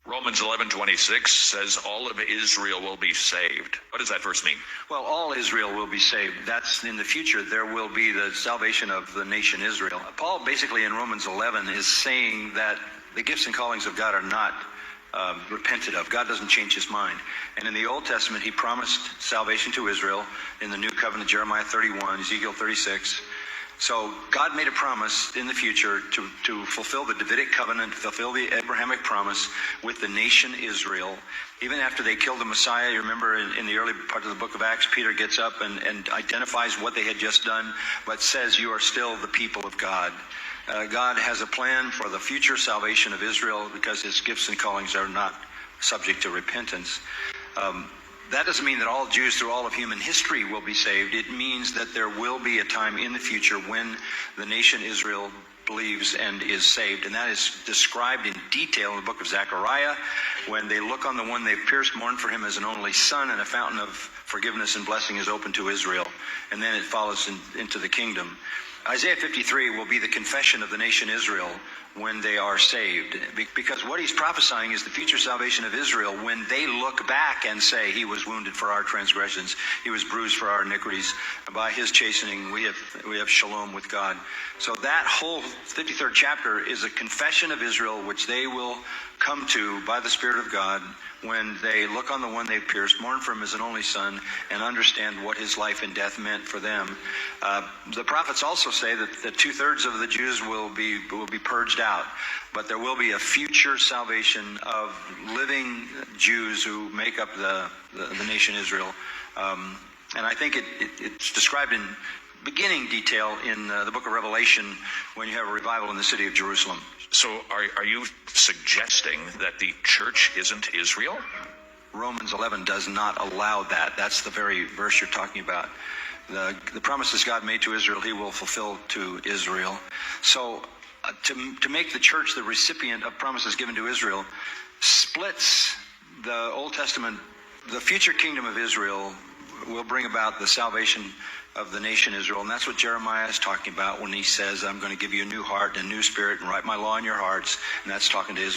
Romans 11:26 says all of Israel will be saved. What does that verse mean? Well, all Israel will be saved. That's in the future. There will be the salvation of the nation Israel. Paul basically in Romans 11 is saying that the gifts and callings of God are not repented of. God doesn't change his mind. And in the Old Testament, he promised salvation to Israel. In the New Covenant, Jeremiah 31, Ezekiel 36. So God made a promise in the future to fulfill the Davidic covenant, fulfill the Abrahamic promise with the nation Israel. Even after they killed the Messiah, you remember in the early part of the book of Acts, Peter gets up and identifies what they had just done, but says, you are still the people of God. God has a plan for the future salvation of Israel because his gifts and callings are not subject to repentance. That doesn't mean that all Jews through all of human history will be saved. It means that there will be a time in the future when the nation Israel believes and is saved. And that is described in detail in the book of Zechariah. When they look on the one they've pierced, mourn for him as an only son, and a fountain of forgiveness and blessing is open to Israel. And then it follows into the kingdom. Isaiah 53 will be the confession of the nation Israel when they are saved. Because what he's prophesying is the future salvation of Israel when they look back and say, he was wounded for our transgressions, he was bruised for our iniquities, and by his chastening we have shalom with God. So that whole 53rd chapter is a confession of Israel which they will come to by the Spirit of God when they look on the one they've pierced, mourn for him as an only son, and understand what his life and death meant for them. The prophets also say that the 2/3 of the Jews will be purged out, but there will be a future salvation of living Jews who make up the nation Israel. And I think it's described in beginning detail in the book of Revelation when you have a revival in the city of Jerusalem. So are you suggesting that the church isn't Israel? Romans 11 does not allow that. That's the very verse you're talking about. The promises God made to Israel, he will fulfill to Israel. So to make the church the recipient of promises given to Israel splits the Old Testament. The future kingdom of Israel will bring about the salvation of the nation Israel. And that's what Jeremiah is talking about when he says, I'm going to give you a new heart and a new spirit and write my law in your hearts. And that's talking to Israel.